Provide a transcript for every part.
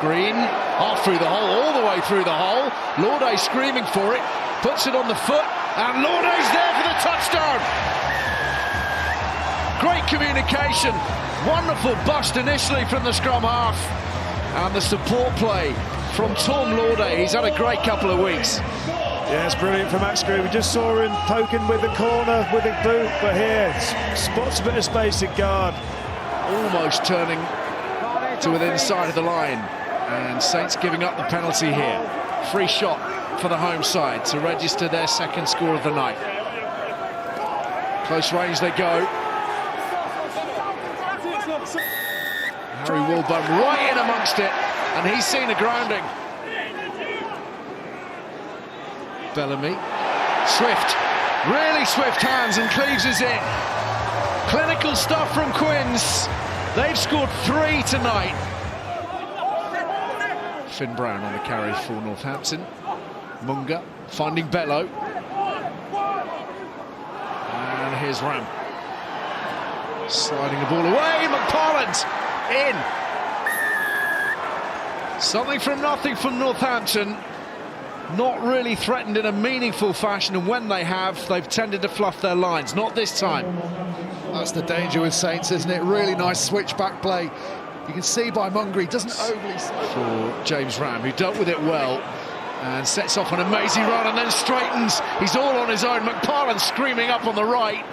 Green, off through the hole, all the way through the hole. Lauday screaming for it, puts it on the foot, and Lauday's there for the touchdown. Great communication, wonderful bust initially from the scrum half, and the support play from Tom Lauday. He's had a great couple of weeks. Yeah, it's brilliant from Max Green. We just saw him poking with the corner with a boot, but here, spots a bit of space at guard. Almost turning to within side of the line, and Saints giving up the penalty here. Free shot for the home side to register their second score of the night. Close range they go. Harry Wilburn right in amongst it, and he's seen a grounding. Bellamy, swift, really swift hands, and Cleves is in. Clinical stuff from Quins. They've scored 3 tonight. Finn Brown on the carry for Northampton. Munga finding Bello. And here's Ram. Sliding the ball away, McParland in. Something from nothing from Northampton. Not really threatened in a meaningful fashion, and when they have, they've tended to fluff their lines. Not this time. That's the danger with Saints, isn't it? Really nice switch-back play. You can see by Munga, he doesn't overly... For James Ram, who dealt with it well, and sets off an amazing run, and then straightens. He's all on his own. McParland screaming up on the right.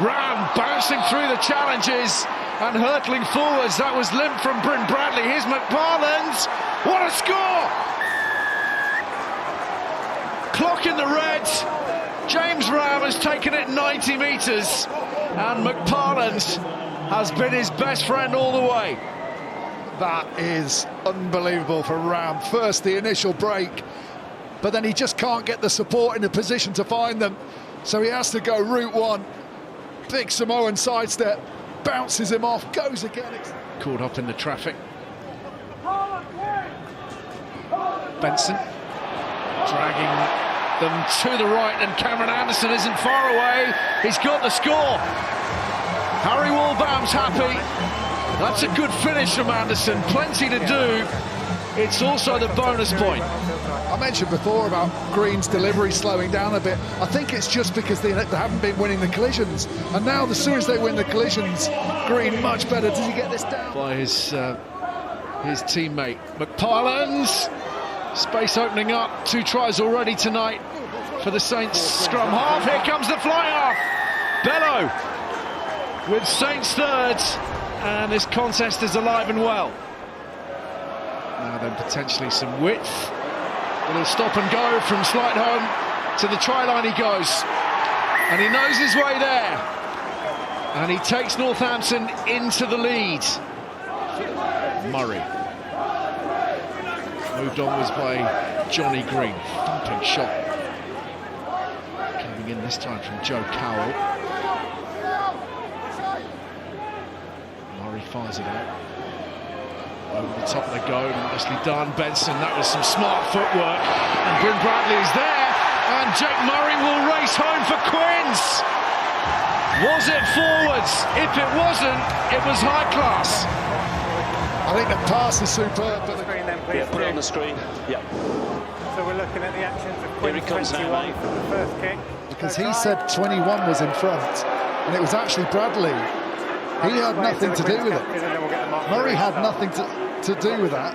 Ram bouncing through the challenges and hurtling forwards. That was limp from Bryn Bradley. Here's McParland. What a score! Clock in the red. James Ram has taken it 90 metres, and McParland has been his best friend all the way. That is unbelievable for Ram. First the initial break, but then he just can't get the support in a position to find them, so he has to go route one. Big Samoan sidestep, bounces him off, goes again. Caught up in the traffic. Benson dragging them to the right, and Cameron Anderson isn't far away. He's got the score. Harry Walbaum's happy. That's a good finish from Anderson. Plenty to do. It's also the bonus point. I mentioned before about Green's delivery slowing down a bit. I think it's just because they haven't been winning the collisions, and now as soon as they win the collisions, Green much better. Does he get this down? By his teammate McParland. Space opening up. 2 tries already tonight for the Saints scrum half. Here comes the fly half. Bello with Saints thirds, and this contest is alive and well. Now then, potentially some width. A little stop and go from Slide Home to the try line he goes, and he knows his way there, and he takes Northampton into the lead. Murray. Moved onwards by Johnny Green. Thumping shot. Coming in this time from Joe Cowell. Murray fires it out. Over the top they go. Nicely done. Benson, that was some smart footwork. And Bryn Bradley is there. And Jake Murray will race home for Quins. Was it forwards? If it wasn't, it was high class. I think the pass is superb, but yeah, put it on the screen. Yeah. So we're looking at the actions of Quinn 21 for the first kick. Because he said 21 was in front, and it was actually Bradley. He had nothing to do with it. Murray had nothing to do with that.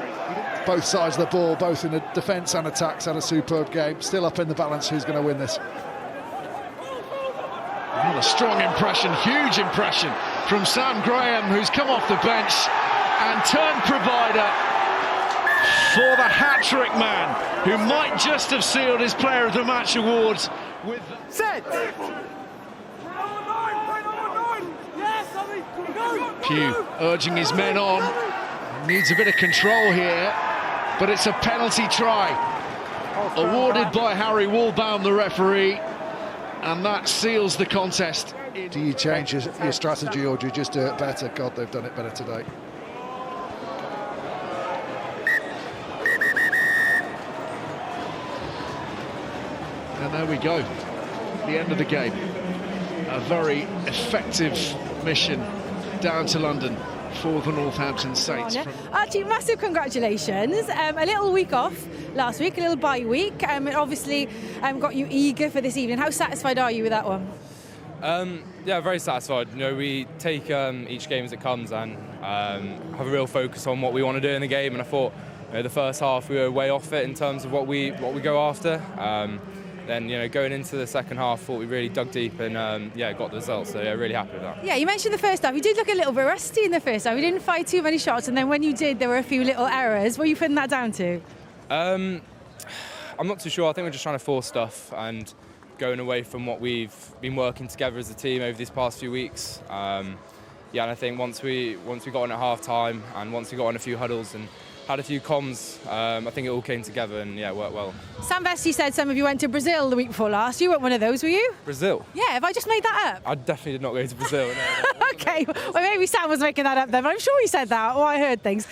Both sides of the ball, both in the defence and attacks, had a superb game. Still up in the balance, who's going to win this? What a strong impression, huge impression from Sam Graham, who's come off the bench and turned provider for the hat-trick man, who might just have sealed his Player of the Match award with... Set! Pugh urging his men on, needs a bit of control here, but it's a penalty try, awarded by Harry Walbaum, the referee, and that seals the contest. Do you change your strategy, or do you just do it better? God, they've done it better today. And there we go, the end of the game. A very effective mission down to London for the Northampton Saints. Archie, massive congratulations. A little week off last week, a little bye week. It obviously got you eager for this evening. How satisfied are you with that one? Yeah, very satisfied. You know, we take each game as it comes and have a real focus on what we want to do in the game. And I thought, the first half we were way off it in terms of what we go after. Then, going into the second half, thought we really dug deep and got the results. So really happy with that. Yeah, you mentioned the first half. You did look a little bit rusty in the first half. You didn't fire too many shots, and then when you did, there were a few little errors. What are you putting that down to? I'm not too sure. I think we're just trying to force stuff and going away from what we've been working together as a team over these past few weeks. And I think once we got on at half time and once we got on a few huddles and had a few comms, I think it all came together and worked well. Sam Vesti said some of you went to Brazil the week before last. You weren't one of those, were you? Brazil? Yeah, have I just made that up? I definitely did not go to Brazil. No. Okay, well maybe Sam was making that up then, but I'm sure he said that, or I heard things.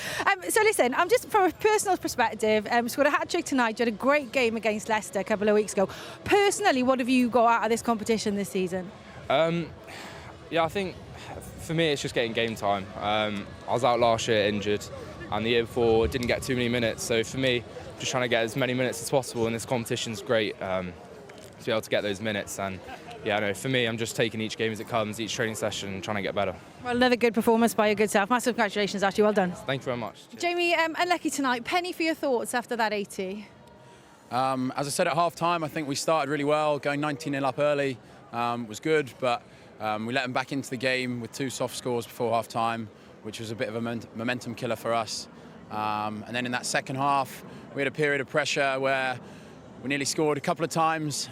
So listen, I'm just from a personal perspective, scored a hat-trick tonight, you had a great game against Leicester a couple of weeks ago. Personally, what have you got out of this competition this season? I think for me it's just getting game time. I was out last year injured, and the year before didn't get too many minutes. So for me, just trying to get as many minutes as possible, and this competition's great to be able to get those minutes. And for me, I'm just taking each game as it comes, each training session, and trying to get better. Well, another good performance by your good self. Massive congratulations, Archie. Well done. Thank you very much. Jamie, unlucky tonight. Penny for your thoughts after that 80? As I said at half-time, I think we started really well. Going 19-0 up early was good, but we let them back into the game with 2 soft scores before half-time, which was a bit of a momentum killer for us. And then in that second half, we had a period of pressure where we nearly scored a couple of times,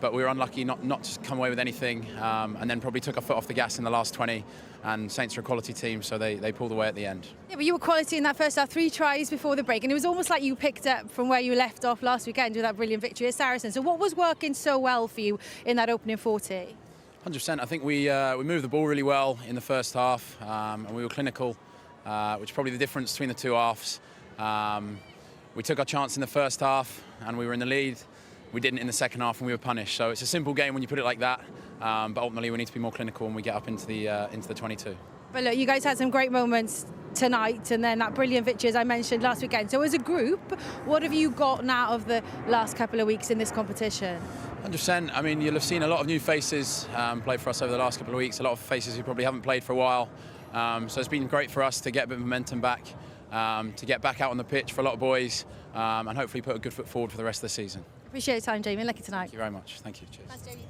but we were unlucky not to come away with anything, and then probably took our foot off the gas in the last 20. And Saints are a quality team, so they pulled away at the end. Yeah, but you were quality in that first half, 3 tries before the break, and it was almost like you picked up from where you left off last weekend with that brilliant victory at Saracens. So what was working so well for you in that opening 40? 100%. I think we moved the ball really well in the first half, and we were clinical, which is probably the difference between the 2 halves. We took our chance in the first half, and we were in the lead. We didn't in the second half, and we were punished. So it's a simple game when you put it like that, but ultimately we need to be more clinical when we get up into the 22. But look, you guys had some great moments tonight, and then that brilliant victory, as I mentioned, last weekend. So as a group, what have you gotten out of the last couple of weeks in this competition? 100%. I mean, you'll have seen a lot of new faces play for us over the last couple of weeks, a lot of faces who probably haven't played for a while. So it's been great for us to get a bit of momentum back, to get back out on the pitch for a lot of boys, and hopefully put a good foot forward for the rest of the season. Appreciate your time, Jamie. Lucky tonight. Thank you very much. Thank you. Cheers. Thanks, Jamie.